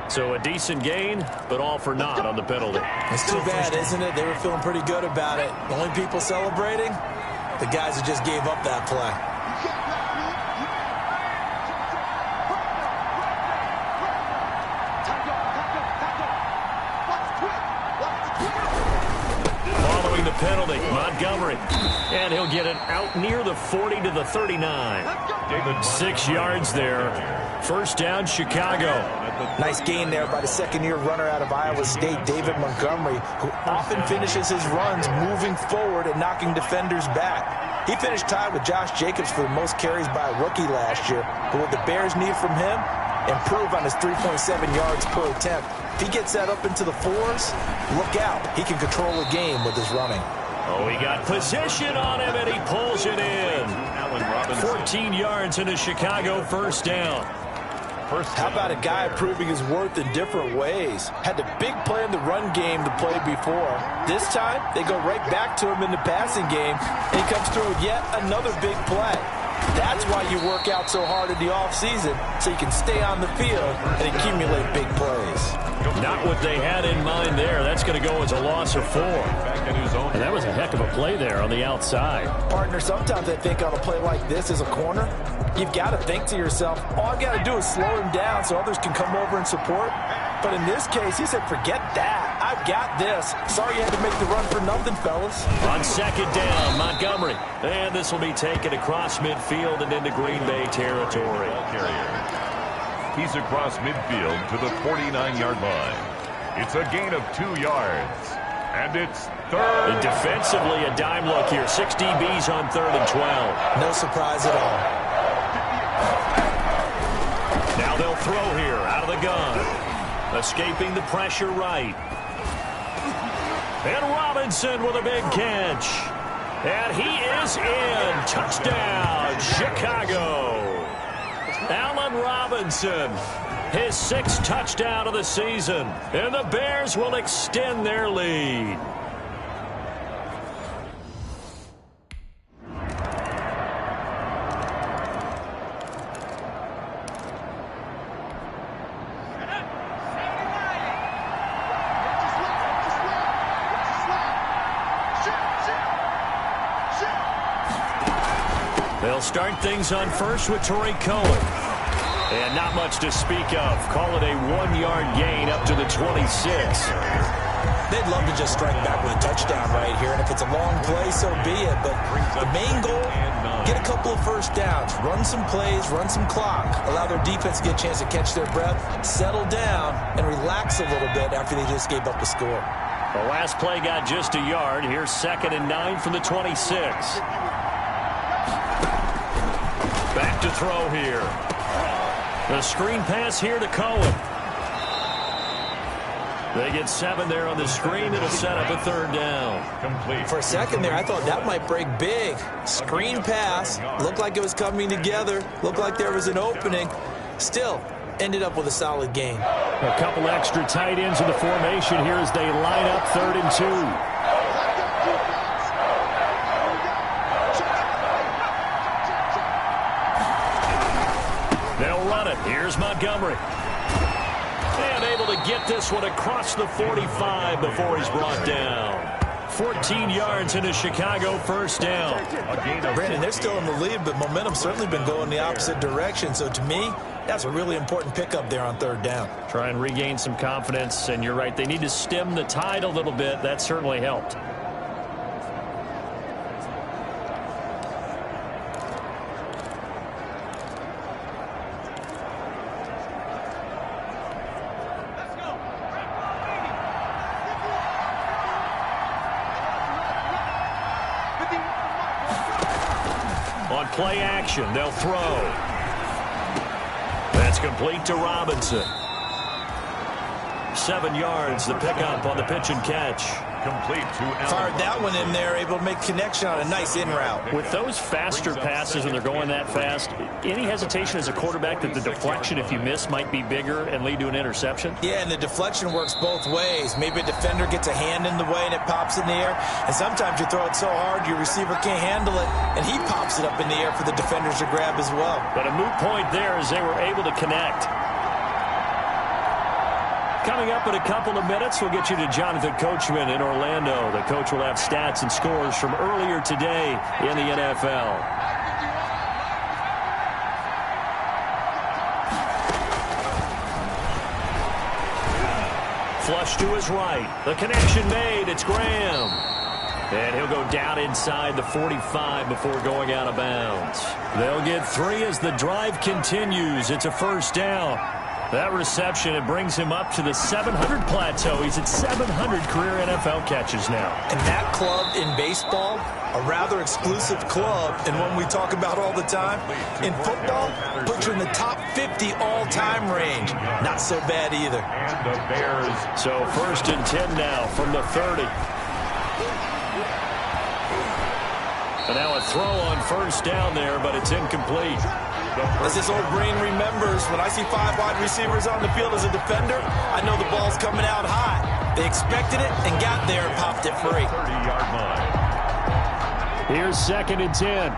So a decent gain, but all for naught on the penalty. It's too bad, isn't it? They were feeling pretty good about it. The only people celebrating, the guys who just gave up that play. Following the penalty, Montgomery. And he'll get it out near the 40 to the 39. 6 yards there. First down, Chicago. Nice gain there by the second-year runner out of Iowa State, David Montgomery, who often finishes his runs moving forward and knocking defenders back. He finished tied with Josh Jacobs for the most carries by a rookie last year. But what the Bears need from him, improve on his 3.7 yards per attempt. If he gets that up into the 4s, look out. He can control the game with his running. Oh, he got position on him, and he pulls it in. 14 yards in a Chicago first down. How about a guy proving his worth in different ways? Had the big play in the run game to play before. This time, they go right back to him in the passing game, and he comes through with yet another big play. That's why you work out so hard in the offseason, so you can stay on the field and accumulate big plays. Not what they had in mind there. That's going to go as a loss of 4. And that was a heck of a play there on the outside. Partner, sometimes I think on a play like this as a corner, you've got to think to yourself, all I've got to do is slow him down so others can come over and support. But in this case, he said, forget that. I've got this. Sorry you had to make the run for nothing, fellas. On second down, Montgomery. And this will be taken across midfield and into Green Bay territory. He's across midfield to the 49-yard line. It's a gain of 2 yards. And it's third. And defensively, a dime look here. 6 DBs on 3rd and 12. No surprise at all. Now they'll throw here out of the gun. Escaping the pressure right. And Robinson with a big catch. And he is in. Touchdown, Chicago. Allen Robinson, his 6th touchdown of the season. And the Bears will extend their lead. They'll start things on first with Torrey Cohen. And not much to speak of. Call it a 1-yard gain up to the 26. They'd love to just strike back with a touchdown right here. And if it's a long play, so be it. But the main goal, get a couple of first downs. Run some plays, run some clock. Allow their defense to get a chance to catch their breath, settle down, and relax a little bit after they just gave up a score. The last play got just a yard. Here's 2nd and 9 from the 26. Back to throw here. The screen pass here to Cohen. They get 7 there on the screen. It'll set up a 3rd down. Complete. For a second there, I thought that might break big. Screen pass. Looked like it was coming together. Looked like there was an opening. Still, ended up with a solid gain. A couple extra tight ends in the formation here as they line up 3rd and 2. Here's Montgomery. And able to get this one across the 45 before he's brought down. 14 yards in a Chicago first down. Brandon, they're still in the lead, but momentum's certainly been going the opposite direction. So to me, that's a really important pickup there on 3rd down. Try and regain some confidence, and you're right. They need to stem the tide a little bit. That certainly helped. Play action. They'll throw. That's complete to Robinson. 7 yards, the pickup on the pitch and catch. Complete to Allen. Fired that one in there, able to make connection on a nice in route. With those faster passes and they're going that fast, any hesitation as a quarterback that the deflection, if you miss, might be bigger and lead to an interception? Yeah, and the deflection works both ways. Maybe a defender gets a hand in the way and it pops in the air. And sometimes you throw it so hard your receiver can't handle it, and he pops it up in the air for the defenders to grab as well. But a moot point there as they were able to connect. Coming up in a couple of minutes, we'll get you to Jonathan Coachman in Orlando. The coach will have stats and scores from earlier today in the NFL. Flush to his right. The connection made. It's Graham. And he'll go down inside the 45 before going out of bounds. They'll get 3 as the drive continues. It's a first down. That reception, it brings him up to the 700 plateau. He's at 700 career NFL catches now. And that club in baseball, a rather exclusive club, and one we talk about all the time. In football, puts you in the top 50 all-time range. Not so bad either. And the Bears. So 1st and 10 now from the 30. And now a throw on first down there, but it's incomplete. As this old brain remembers, when I see 5 wide receivers on the field as a defender, I know the ball's coming out high. They expected it and got there and popped it free. 30-yard line. Here's 2nd and 10.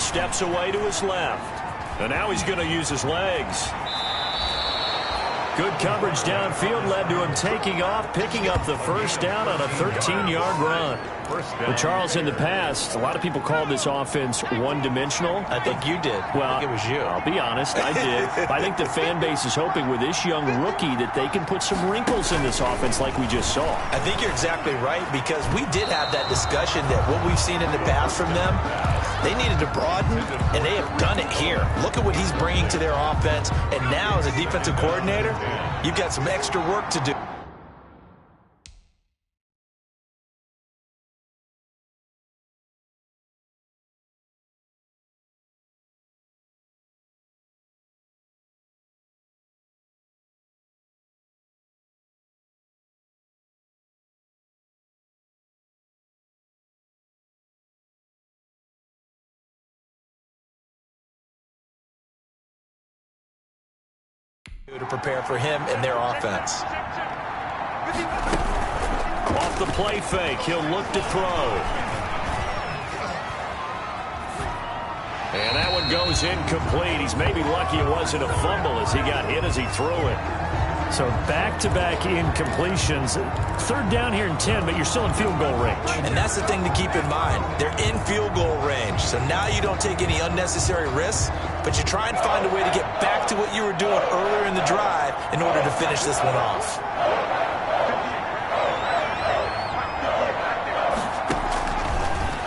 Steps away to his left. And now he's going to use his legs. Good coverage downfield led to him taking off, picking up the first down on a 13-yard run. Well, Charles, in the past, a lot of people called this offense one-dimensional. I think you did. Well, I think it was you. I'll be honest, I did. I think the fan base is hoping with this young rookie that they can put some wrinkles in this offense like we just saw. I think you're exactly right, because we did have that discussion that what we've seen in the past from them, they needed to broaden, and they have done it here. Look at what he's bringing to their offense, and now as a defensive coordinator, you've got some extra work to do. To prepare for him and their offense. Off the play fake, he'll look to throw. And that one goes incomplete. He's maybe lucky it wasn't a fumble as he got hit as he threw it. So back-to-back incompletions. 3rd down here and 10, but you're still in field goal range. And that's the thing to keep in mind. They're in field goal range. So now you don't take any unnecessary risks, but you try and find a way to get back to what you were doing earlier in the drive in order to finish this one off.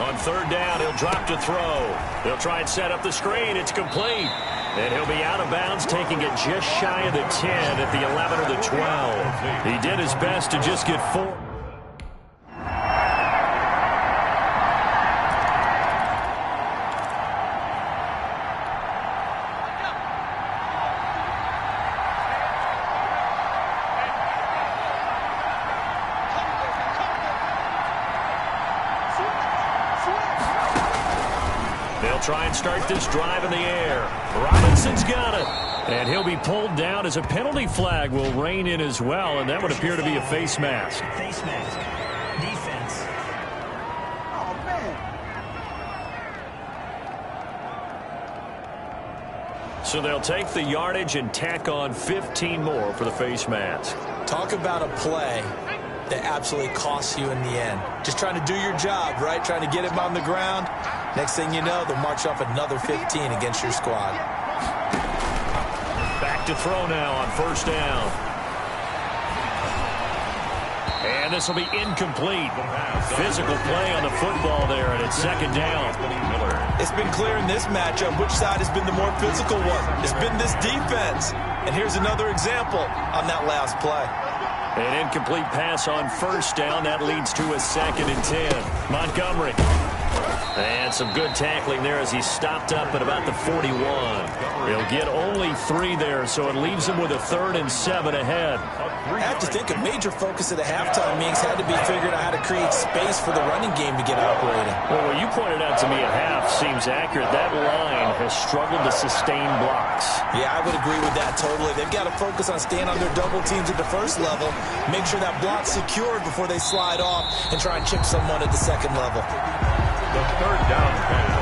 On 3rd down, he'll drop to throw. They'll try and set up the screen. It's complete. And he'll be out of bounds, taking it just shy of the 10 at the 11 or the 12. He did his best to just get 4. They'll try and start this drive in the air. Robinson's got it. And he'll be pulled down as a penalty flag will rein in as well, and that would appear to be a face mask. Face mask. Defense. Oh, man. So they'll take the yardage and tack on 15 more for the face mask. Talk about a play that absolutely costs you in the end. Just trying to do your job, right? Trying to get him on the ground. Next thing you know, they'll march off another 15 against your squad. Back to throw now on 1st down. And this will be incomplete. Physical play on the football there, and it's 2nd down. It's been clear in this matchup which side has been the more physical one. It's been this defense. And here's another example on that last play. An incomplete pass on 1st down. That leads to a 2nd and 10. Montgomery. And some good tackling there as he stopped up at about the 41. He'll get only 3 there, so it leaves him with a 3rd and 7 ahead. I have to think a major focus of the halftime meetings had to be figuring out how to create space for the running game to get operating. Well, what you pointed out to me at half seems accurate. That line has struggled to sustain blocks. Yeah, I would agree with that totally. They've got to focus on staying on their double teams at the first level, make sure that block's secured before they slide off and try and chip someone at the second level. The third down penalty.